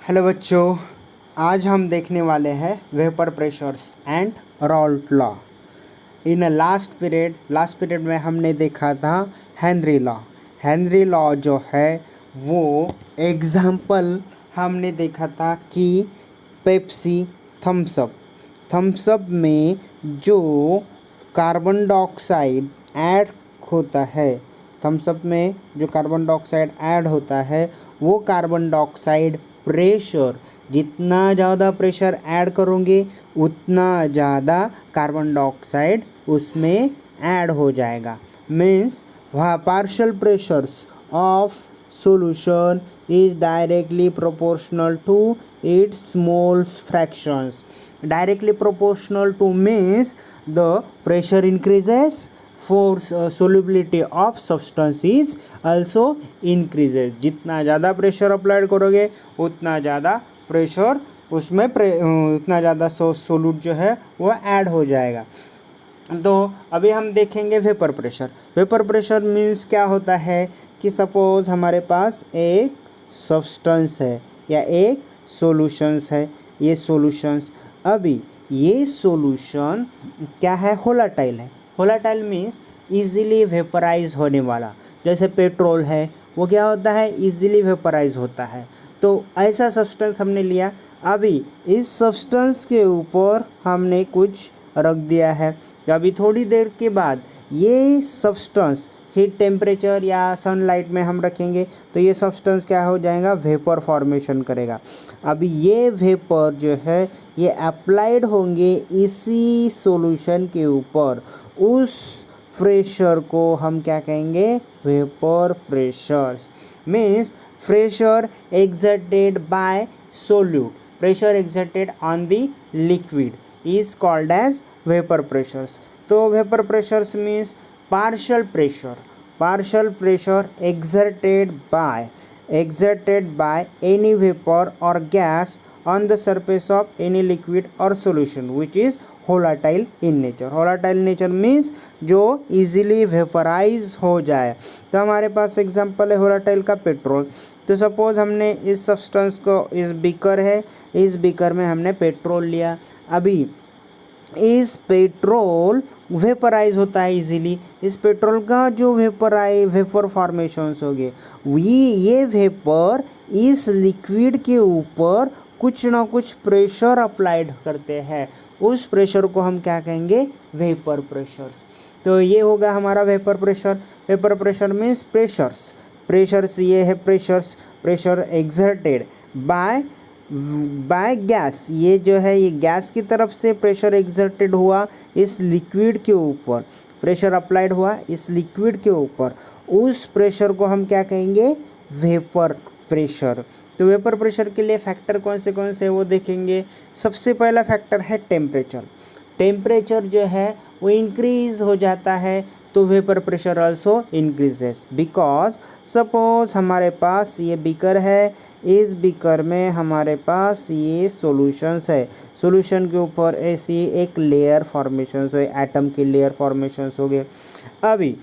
Hello बच्चों, आज हम देखने वाले हैं vapour pressures and Raoult law. In last period में हमने देखा था हेनरी लॉ। हेनरी लॉ जो है वो एग्जाम्पल हमने देखा था कि पेप्सी, थम्सअप में जो कार्बन डाइऑक्साइड ऐड होता है, थम्सअप में जो कार्बन डाइऑक्साइड ऐड होता है वो कार्बन डाइऑक्साइड प्रेशर, जितना ज़्यादा प्रेशर ऐड करोगे उतना ज़्यादा कार्बन डाइऑक्साइड उसमें ऐड हो जाएगा। मीन्स वहाँ partial pressures of solution is directly proportional to its moles fractions. Directly proportional to means the pressure increases, force solubility of substance is also increases. जितना ज़्यादा pressure applied करोगे उतना ज़्यादा pressure उसमें उतना ज़्यादा सोल्यूट जो है वो ऐड हो जाएगा। तो अभी हम देखेंगे vapour pressure. Vapour pressure means क्या होता है कि सपोज हमारे पास एक सब्सटेंस है या एक सॉल्यूशंस है। ये सॉल्यूशंस, अभी ये सॉल्यूशन क्या है, वोलेटाइल है। वोलेटाइल मीन्स इजीली वेपराइज होने वाला। जैसे पेट्रोल है वो क्या होता है, इजीली वेपराइज होता है। तो ऐसा सब्सटेंस हमने लिया। अभी इस सब्सटेंस के ऊपर हमने कुछ रख दिया है। अभी थोड़ी देर के बाद ये सब्सटेंस हीट टेम्परेचर या सनलाइट में हम रखेंगे तो ये सब्सटेंस क्या हो जाएगा, वेपर फॉर्मेशन करेगा। अभी ये वेपर जो है ये अप्लाइड होंगे इसी सॉल्यूशन के ऊपर। उस प्रेशर को हम क्या कहेंगे, vapour pressure. Means pressure exerted by solute, pressure exerted on the liquid is called as vapor pressures. तो vapor pressures means partial pressure exerted by any vapor or gas on the surface of any liquid or solution which is volatile in nature. volatile nature means जो easily vaporize हो जाए। तो हमारे पास example है volatile का petrol. तो suppose हमने इस सब्सटेंस को, इस बीकर है, इस बीकर में हमने पेट्रोल लिया। अभी इस पेट्रोल वेपराइज होता है इजीली। इस पेट्रोल का जो वेपर फॉर्मेशंस हो गए, ये वेपर इस लिक्विड के ऊपर कुछ ना कुछ प्रेशर अप्लाइड करते हैं। उस प्रेशर को हम क्या कहेंगे, वेपर प्रेशर्स। तो ये होगा हमारा vapour pressure. Vapour pressure means pressures ये है प्रेशर एक्सर्टेड बाय गैस। ये जो है ये गैस की तरफ से प्रेशर एक्सर्टेड हुआ इस लिक्विड के ऊपर, प्रेशर अप्लाइड हुआ इस लिक्विड के ऊपर। उस प्रेशर को हम क्या कहेंगे, वेपर प्रेशर। तो वेपर प्रेशर के लिए फैक्टर कौन से वो देखेंगे। सबसे पहला फैक्टर है टेम्परेचर जो है वो इंक्रीज हो जाता है तो vapour pressure also increases. Because suppose हमारे पास ये बीकर है, इस बीकर में हमारे पास ये सॉल्यूशंस है। सॉल्यूशन के ऊपर ऐसी एक लेयर फॉर्मेशंस हो, एटम की लेयर फॉर्मेशंस हो गए। अभी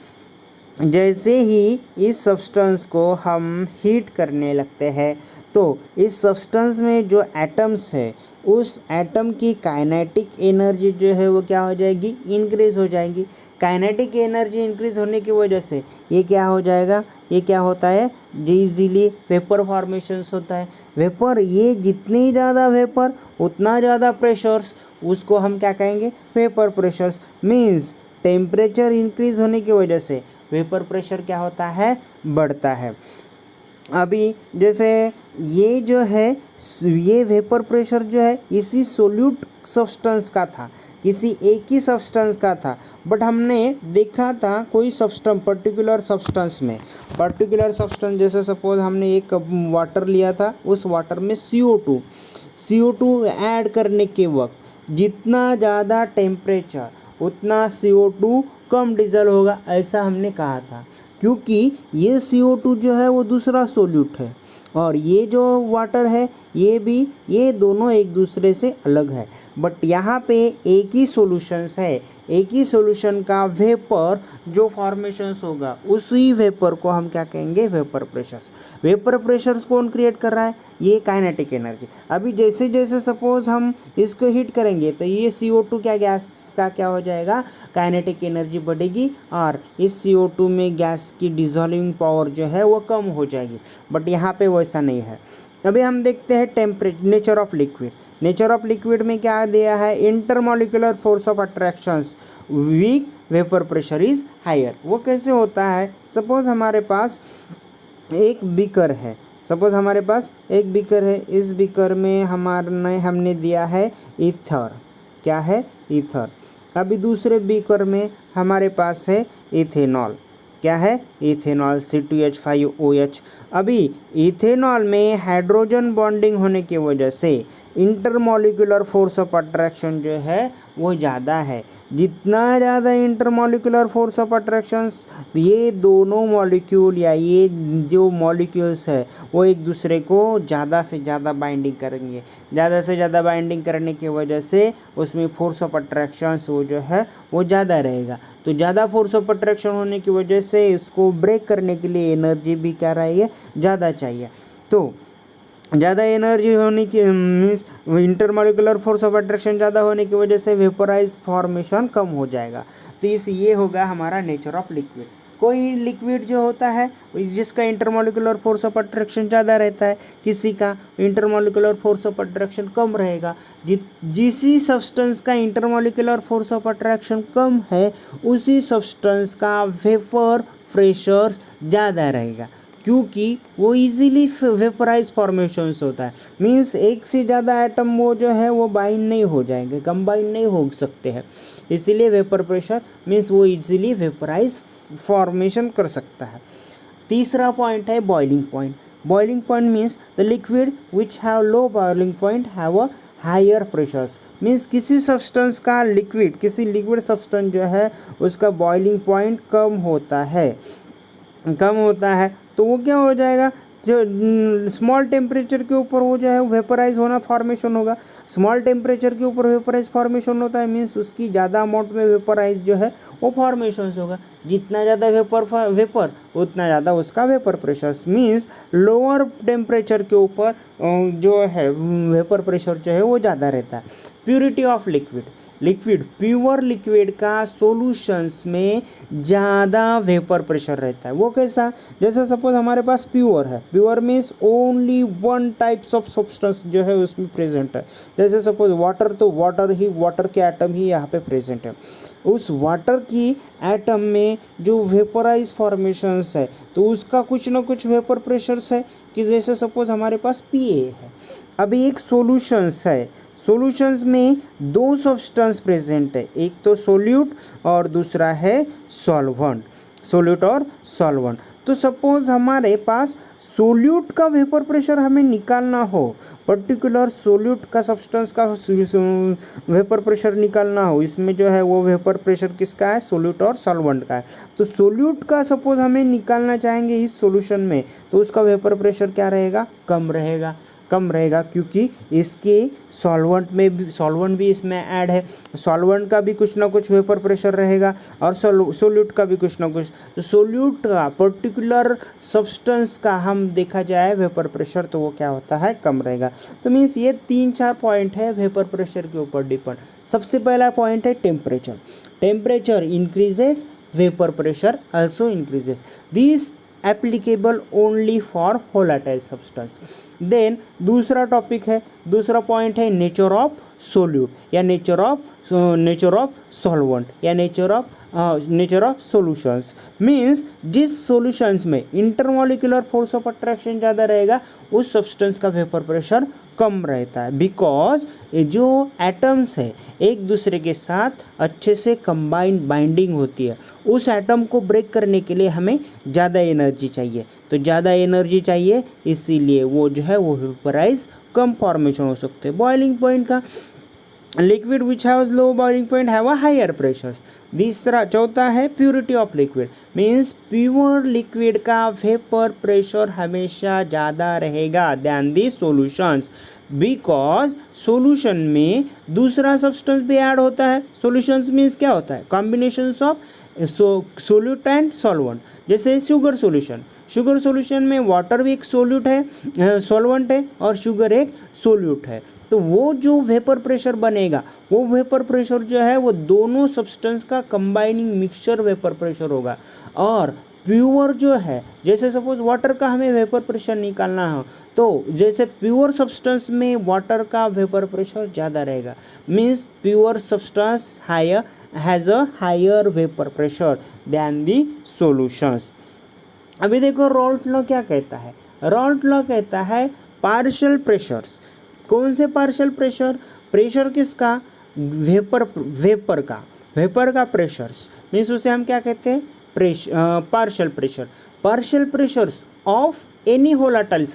जैसे ही इस सब्सटेंस को हम हीट करने लगते हैं तो इस सब्सटेंस में जो एटम्स है उस एटम की काइनेटिक एनर्जी जो है वो क्या हो जाएगी, इंक्रीज हो जाएगी। काइनेटिक एनर्जी इंक्रीज होने की वजह से ये क्या हो जाएगा, ये क्या होता है, इजीली वेपर फॉर्मेशंस होता है। वेपर, ये जितनी ज़्यादा वेपर उतना ज़्यादा प्रेशर्स, उसको हम क्या कहेंगे, vapour pressures. Means temperature increase होने की वजह से वेपर प्रेशर क्या होता है, बढ़ता है। अभी जैसे ये जो है ये वेपर प्रेशर जो है इसी सोल्यूट सब्सटेंस का था, किसी एक ही सब्सटेंस का था। बट हमने देखा था कोई पर्टिकुलर सब्सटेंस जैसे सपोज हमने एक वाटर लिया था, उस वाटर में CO2 ऐड करने के वक्त जितना ज़्यादा टेम्परेचर उतना CO2 कम डिजल होगा, ऐसा हमने कहा था। क्योंकि ये CO2 जो है वो दूसरा सोल्यूट है और ये जो वाटर है ये भी, ये दोनों एक दूसरे से अलग है। बट यहाँ पे एक ही सॉल्यूशंस है, एक ही सॉल्यूशन का वेपर जो फॉर्मेशंस होगा उसी वेपर को हम क्या कहेंगे, वेपर प्रेशर्स। वेपर प्रेशर्स कौन क्रिएट कर रहा है, ये काइनेटिक एनर्जी। अभी जैसे जैसे सपोज हम इसको हीट करेंगे तो ये CO2 क्या गैस का क्या हो जाएगा, काइनेटिक एनर्जी बढ़ेगी और इस CO2 में गैस की डिजॉल्विंग पावर जो है वो कम हो जाएगी। बट यहाँ पे वैसा नहीं है। अभी हम देखते हैं nature of liquid. Nature of liquid में क्या दिया है, intermolecular force of attractions weak, vapour pressure is higher. वो कैसे होता है, सपोज हमारे पास एक बीकर है, सपोज हमारे पास एक बीकर है, इस बीकर में हमने दिया है ईथर, क्या है, ईथर। अभी दूसरे बीकर में हमारे पास है इथेनॉल, क्या है, इथेनॉल C2H5OH। अभी इथेनॉल में हाइड्रोजन बॉन्डिंग होने की वजह से इंटरमोलिकुलर फोर्स ऑफ अट्रैक्शन जो है वो ज़्यादा है। जितना ज़्यादा इंटरमोलिकुलर फोर्स ऑफ अट्रैक्शंस, ये दोनों मॉलिक्यूल या ये जो मॉलिक्यूल्स है वो एक दूसरे को ज़्यादा से ज़्यादा बाइंडिंग करेंगे। ज़्यादा से ज़्यादा बाइंडिंग करने की वजह से उसमें फोर्स ऑफ अट्रैक्शंस वो जो है वो ज़्यादा रहेगा। तो ज़्यादा फोर्स ऑफ अट्रैक्शन होने की वजह से इसको ब्रेक करने के लिए एनर्जी भी क्या रही है, ज़्यादा चाहिए। तो ज़्यादा एनर्जी होने की means intermolecular force of attraction ज़्यादा होने की वजह से वेपराइज फॉर्मेशन कम हो जाएगा। तो ये होगा हमारा नेचर ऑफ लिक्विड। कोई लिक्विड जो होता है जिसका इंटरमोलिकुलर फोर्स ऑफ अट्रैक्शन ज़्यादा रहता है, किसी का इंटरमोलिकुलर फोर्स ऑफ अट्रैक्शन कम रहेगा। जिसी सब्सटेंस का इंटरमोलिकुलर फोर्स ऑफ अट्रैक्शन कम है उसी सब्सटेंस का वेपर प्रेशर ज़्यादा रहेगा, क्योंकि वो इजीली वेपराइज फॉर्मेशंस होता है। मींस एक से ज़्यादा एटम वो जो है वो बाइंड नहीं हो जाएंगे, कंबाइन नहीं हो सकते हैं, इसीलिए वेपर प्रेशर मींस वो इजीली वेपराइज फॉर्मेशन कर सकता है। तीसरा पॉइंट है boiling point. Boiling point means the liquid which have low boiling point have a higher pressures. Means किसी सब्सटेंस का लिक्विड, किसी लिक्विड सब्सटेंस जो है उसका बॉइलिंग पॉइंट कम होता है तो वो क्या हो जाएगा, जो स्मॉल टेम्परेचर के ऊपर वो जो है वेपराइज होना फॉर्मेशन होगा। स्मॉल टेम्परेचर के ऊपर वेपराइज फॉर्मेशन होता है मीन्स उसकी ज़्यादा अमाउंट में वेपराइज जो है वो फॉर्मेशन होगा। जितना ज़्यादा वेपर उतना ज़्यादा उसका vapour pressure. Means lower temperature के ऊपर जो है वेपर प्रेशर जो है वो ज़्यादा रहता है। Purity of liquid pure liquid का सॉल्यूशंस में ज़्यादा वेपर प्रेशर रहता है। वो कैसा, जैसे सपोज हमारे पास प्योर है, pure means only one types of substance जो है उसमें प्रेजेंट है। जैसे सपोज वाटर, तो वाटर के एटम ही यहाँ पे प्रेजेंट है। उस वाटर की एटम में जो वेपराइज फॉर्मेशंस है तो उसका कुछ ना कुछ वेपर प्रेशर्स है, कि जैसे सपोज हमारे पास Pa है। अभी एक सॉल्यूशंस है, सॉल्यूशंस में दो सब्सटेंस प्रेजेंट है, एक तो सोल्यूट और दूसरा है सॉल्वेंट, सोल्यूट और सॉल्वेंट। तो सपोज हमारे पास सोल्यूट का वेपर प्रेशर हमें निकालना हो, पर्टिकुलर सोल्यूट का सब्सटेंस का वेपर प्रेशर निकालना हो, इसमें जो है वो वेपर प्रेशर किसका है, सोल्यूट और सॉल्वेंट का है। तो सोल्यूट का सपोज हमें निकालना चाहेंगे इस सॉल्यूशन में, तो उसका वेपर प्रेशर क्या रहेगा, कम रहेगा क्योंकि इसके सॉल्वेंट भी इसमें ऐड है। सॉल्वेंट का भी कुछ ना कुछ वेपर प्रेशर रहेगा और सोल्यूट का भी कुछ ना कुछ। तो सोल्यूट का पर्टिकुलर सब्सटेंस का हम देखा जाए वेपर प्रेशर तो वो क्या होता है, कम रहेगा। तो मीन्स ये 3-4 पॉइंट है वेपर प्रेशर के ऊपर डिपेंड। सबसे पहला पॉइंट है temperature increases, vapour pressure also increases. These applicable only for volatile substance. Then दूसरा पॉइंट है नेचर ऑफ सोल्यूट या नेचर ऑफ सॉल्वेंट या नेचर ऑफ सॉल्यूशंस। मीन्स जिस सॉल्यूशंस में इंटरमोलिकुलर फोर्स ऑफ अट्रैक्शन ज़्यादा रहेगा उस सब्सटेंस का वेपर प्रेशर कम रहता है, बिकॉज जो एटम्स है एक दूसरे के साथ अच्छे से कंबाइंड बाइंडिंग होती है। उस एटम को ब्रेक करने के लिए हमें ज़्यादा एनर्जी चाहिए, तो ज़्यादा एनर्जी चाहिए इसीलिए वो जो है वो वेपराइज कम फॉर्मेशन हो सकते हैं। बॉइलिंग पॉइंट का liquid which have low boiling point have a higher pressures. तीसरा चौथा है purity of liquid, means pure liquid का वेपर प्रेशर हमेशा ज़्यादा रहेगा than the solutions, because solution में दूसरा सब्सटेंस भी ऐड होता है। सॉल्यूशंस मीन्स क्या होता है, combinations of solute and solvent. जैसे शुगर सॉल्यूशन, शुगर सॉल्यूशन में वाटर भी एक सोल्यूट है, सॉल्वेंट है, और शुगर एक सोल्यूट है। तो वो जो वेपर प्रेशर बनेगा, वो वेपर प्रेशर जो है वो दोनों सब्सटेंस का कंबाइनिंग मिक्सचर वेपर प्रेशर होगा। और प्योर जो है, जैसे सपोज वाटर का हमें वेपर प्रेशर निकालना हो, तो जैसे प्योर सब्सटेंस में वाटर का वेपर प्रेशर ज़्यादा रहेगा, means pure substance higher has a higher vapour pressure than the solutions. अभी देखो रॉल्ट लॉ क्या कहता है, रॉल्ट लॉ कहता है पार्शियल प्रेशर्स। कौन से पार्शियल प्रेशर, प्रेशर किसका, वेपर का प्रेशर्स, मीन्स उसे हम क्या कहते हैं, partial pressure. Partial pressures of any volatile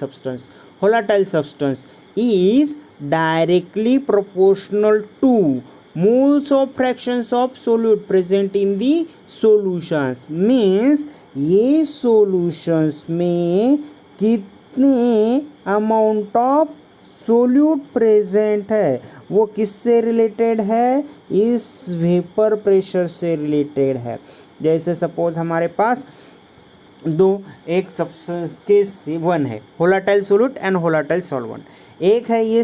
substance is directly proportional to moles of fractions of solute present in the solutions, means ये solutions में कितने अमाउंट ऑफ सोल्यूट प्रेजेंट है वो किससे रिलेटेड है, इस वेपर प्रेशर से रिलेटेड है। जैसे सपोज हमारे पास दो एक सब्सटेंस के वन है, volatile solute and volatile solvent. एक है ये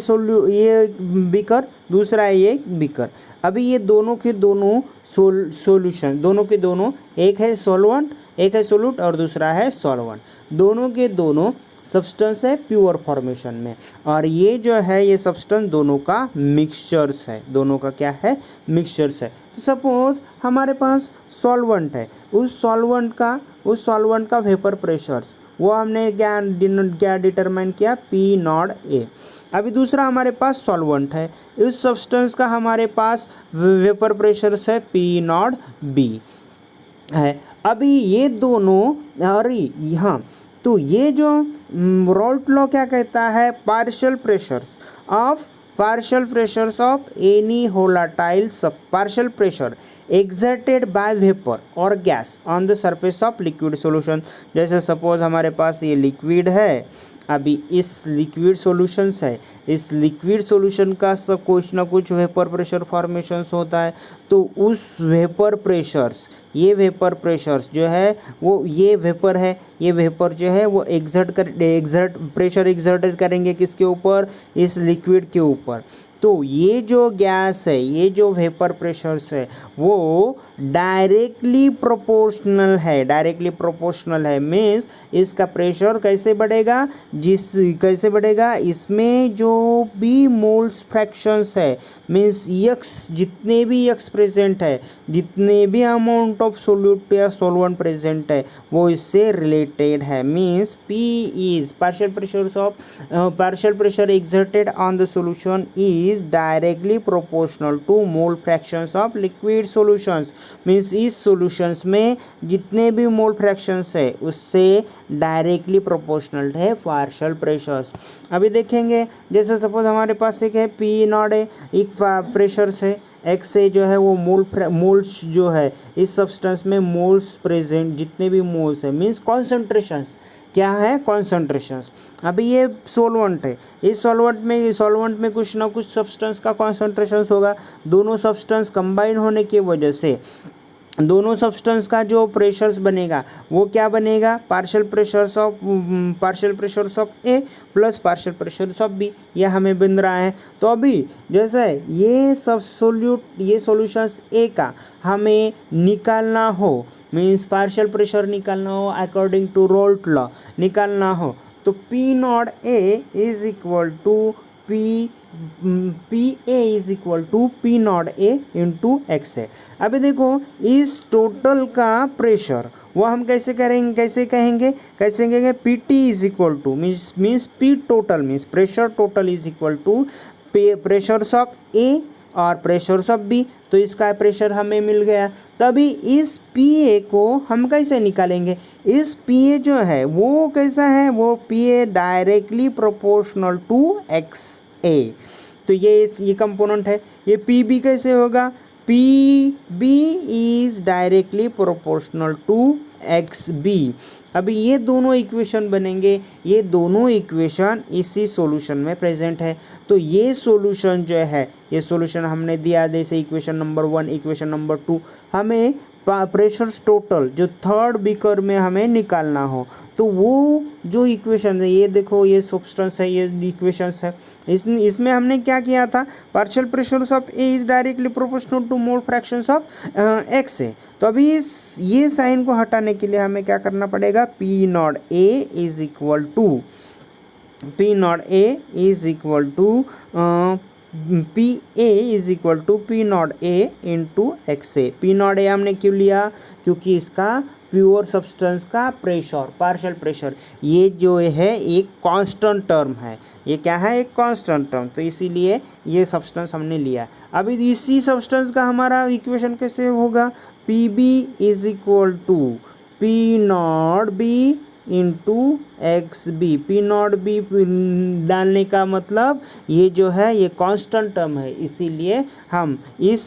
बीकर, दूसरा है ये बीकर। अभी ये दोनों के दोनों सॉल्यूशन, दोनों के दोनों, एक है सॉल्वेंट, एक है सोल्यूट और दूसरा है सॉल्वेंट, दोनों के दोनों सब्सटेंस है प्योर फॉर्मेशन में, और ये जो है ये सब्सटेंस दोनों का मिक्सचर्स है, दोनों का क्या है, मिक्सचर्स है। तो सपोज हमारे पास सॉल्वेंट है, उस सॉल्वेंट का वेपर प्रेशर्स वो हमने क्या डिटरमाइन किया, पी नॉट ए। अभी दूसरा हमारे पास सॉल्वेंट है, इस सब्सटेंस का हमारे पास वेपर प्रेशर्स है पी नॉट बी है। अभी ये दोनों, और यहाँ तो ये जो रॉल्ट लॉ क्या कहता है, partial pressures of any volatile partial pressure exerted by vapor or gas on the surface of liquid solution। जैसे सपोज हमारे पास ये लिक्विड है, अभी इस लिक्विड सॉल्यूशंस है, इस लिक्विड सॉल्यूशन का सब कुछ ना कुछ वेपर प्रेशर फॉर्मेशंस होता है। तो उस वेपर प्रेशर्स, ये वेपर प्रेशर्स जो है वो, ये वेपर है, ये वेपर जो है वो प्रेशर एग्जर्टेड करेंगे किसके ऊपर, इस लिक्विड के ऊपर। तो ये जो गैस है, ये जो वेपर प्रेशर्स है वो डायरेक्टली प्रोपोर्शनल है, मीन्स इसका प्रेशर कैसे बढ़ेगा, कैसे बढ़ेगा, इसमें जो भी मोल्स फ्रैक्शंस है, मीन्स यक्स, जितने भी यक्स प्रेजेंट है, जितने भी अमाउंट ऑफ सोल्यूट या सॉल्वेंट प्रेजेंट है वो इससे रिलेटेड है। Means P is partial pressure exerted on the solution is directly proportional to mole fractions of liquid solutions। Means इस सॉल्यूशंस में जितने भी मोल फ्रैक्शंस है उससे डायरेक्टली प्रोपोर्शनल है पार्शियल प्रेशर्स। अभी देखेंगे, जैसे सपोज हमारे पास एक है पी नॉट है, एक प्रेशर्स है एक्स से जो है वो मोल्स जो है इस सब्सटेंस में मोल्स प्रेजेंट, जितने भी मोल्स है, मीन्स कॉन्सेंट्रेशंस क्या है, कॉन्सेंट्रेशंस। अभी ये सॉल्वेंट है, इस सॉल्वेंट में कुछ ना कुछ सब्सटेंस का कॉन्सेंट्रेशंस होगा। दोनों सब्सटेंस कंबाइन होने की वजह से दोनों सब्सटेंस का जो प्रेशर्स बनेगा वो क्या बनेगा, partial pressures of A plus partial pressures of B, यह हमें बन रहा है। तो अभी जैसे ये सॉल्यूशंस ए का हमें निकालना हो, मीन्स पार्शियल प्रेशर निकालना हो अकॉर्डिंग टू रॉल्ट लॉ निकालना हो, तो P naught A is equal to P A is equal to P naught A into X है। अभी देखो इस टोटल का प्रेशर वो हम कैसे कहेंगे P T is equal to means P total means pressure total is equal to pressures of A और प्रेशर्स ऑफ बी। तो इसका प्रेशर हमें मिल गया। तभी इस पी ए को हम कैसे निकालेंगे, इस पी ए जो है वो कैसा है, वो P A directly proportional to X A. तो ये कंपोनेंट है। ये पी बी कैसे होगा, PB is directly proportional to XB। अभी ये दोनों इक्वेशन बनेंगे, ये दोनों इक्वेशन इसी सॉल्यूशन में प्रेजेंट है। तो ये सॉल्यूशन जो है, ये सॉल्यूशन हमने दिया जैसे इक्वेशन नंबर 1, इक्वेशन नंबर 2, हमें प्रेशर्स टोटल जो थर्ड बीकर में हमें निकालना हो, तो वो जो इक्वेशन है, ये देखो ये सब्सटेंस है, ये इक्वेशंस है, इसमें हमने क्या किया था, partial pressures of A is directly proportional to mole fractions of X है। तो अभी ये साइन को हटाने के लिए हमें क्या करना पड़ेगा, P naught A is equal to P naught A is equal to P A is equal to P naught A into X A. P naught A हमने क्यों लिया, क्योंकि इसका प्योर सब्सटेंस का प्रेशर, पार्शियल प्रेशर, ये जो है एक कांस्टेंट टर्म है, ये क्या है, एक कांस्टेंट टर्म, तो इसीलिए ये सब्सटेंस हमने लिया। अभी इसी सब्सटेंस का हमारा इक्वेशन कैसे होगा, P B is equal to P naught B into X B. P naught B डालने का मतलब ये जो है ये कांस्टेंट टर्म है, इसीलिए हम इस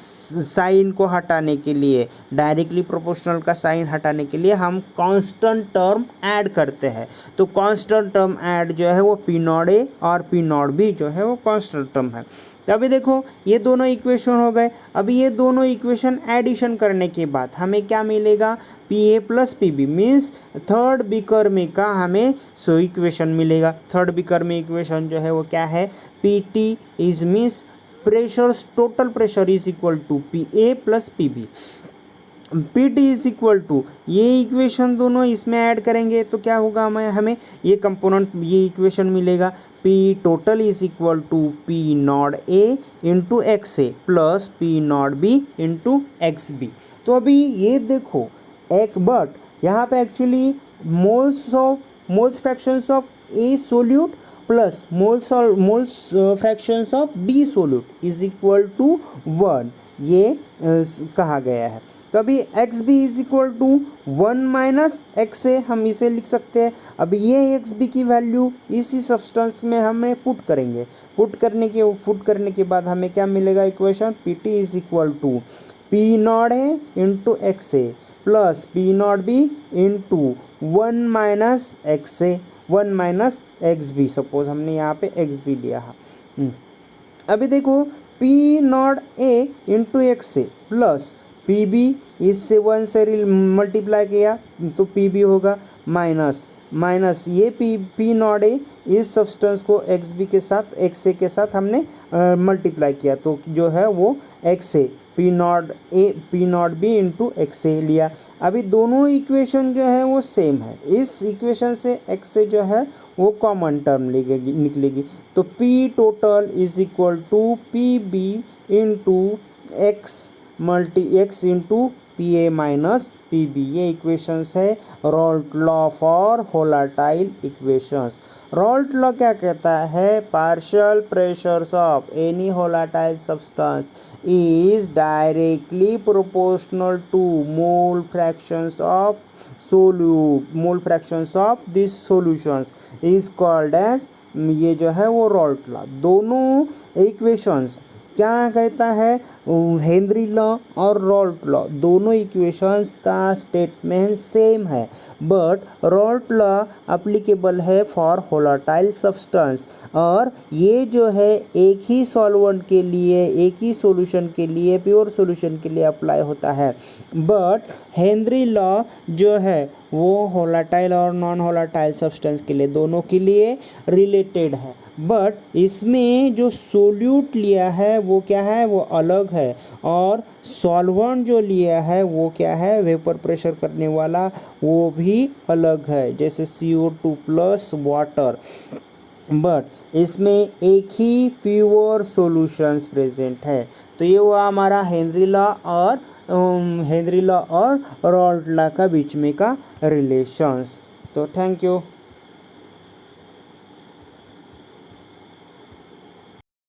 साइन को हटाने के लिए, डायरेक्टली प्रोपोर्शनल का साइन हटाने के लिए हम कांस्टेंट टर्म ऐड करते हैं। तो कांस्टेंट टर्म ऐड जो है वो पी नॉट ए और पी नॉट बी जो है वो कांस्टेंट टर्म है। तो अभी देखो ये दोनों इक्वेशन हो गए। अभी ये दोनों इक्वेशन एडिशन करने के बाद हमें क्या मिलेगा, P A plus P B means third beaker में का हमें सो इक्वेशन मिलेगा। थर्ड बीकर में इक्वेशन जो है वो क्या है, P T is means pressure, total pressure is equal to P A plus P B. P T is equal to, ये इक्वेशन दोनों इसमें ऐड करेंगे तो क्या होगा, हमें ये कंपोनेंट, ये इक्वेशन मिलेगा, P total is equal to P naught A into X A plus P naught B into X B. तो अभी ये देखो एक बट यहाँ पे actually moles fractions of A solute plus moles fractions of B solute is equal to 1, ये कहा गया है। तो अभी X B is equal to 1 minus X A हम इसे लिख सकते हैं। अब ये एक्स बी की वैल्यू इसी सब्सटेंस में हमें पुट करेंगे। पुट करने के बाद हमें क्या मिलेगा, equation P T is equal to P naught A into X A plus P naught B into 1 minus X A, 1 minus X B, suppose हमने यहाँ पे एक्स बी लिया है। अभी देखो P naught A into X A plus P B, इससे 1 से multiply किया तो पी बी होगा, माइनस ये पी नॉट ए इस सब्सटेंस को एक्स बी के साथ, एक्स ए के साथ हमने मल्टीप्लाई किया तो जो है वो X A, P naught B into X A लिया। अभी दोनों इक्वेशन जो है वो सेम है, इस इक्वेशन से एक्स ए जो है वो कॉमन टर्म निकलेगी। तो P total is equal to P B into X into P A minus P B. ये इक्वेशंस है Raoult law for volatile equations. Raoult law क्या कहता है, partial pressures of any volatile substance is directly proportional to mole fractions of this solutions is called as, ये जो है वो Raoult law. दोनों इक्वेशंस क्या कहता है, हेनरी लॉ और रॉल्ट लॉ, दोनों इक्वेशंस का स्टेटमेंट सेम है, बट रॉल्ट लॉ एप्लीकेबल है फॉर वोलेटाइल सब्सटेंस, और ये जो है एक ही सॉल्वेंट के लिए, एक ही सॉल्यूशन के लिए, प्योर सॉल्यूशन के लिए अप्लाई होता है। बट हेनरी लॉ जो है वो वोलेटाइल और नॉन वोलेटाइल सब्सटेंस के लिए, दोनों के लिए रिलेटेड है। बट इसमें जो सोल्यूट लिया है वो क्या है, वो अलग है, और सॉल्वेंट जो लिया है वो क्या है, वेपर प्रेशर करने वाला, वो भी अलग है, जैसे CO2 प्लस वाटर। बट इसमें एक ही प्योर सॉल्यूशंस प्रेजेंट है। तो ये हुआ हमारा हेनरी लॉ और रॉल्ट लॉ का बीच में का रिलेशंस। तो थैंक यू।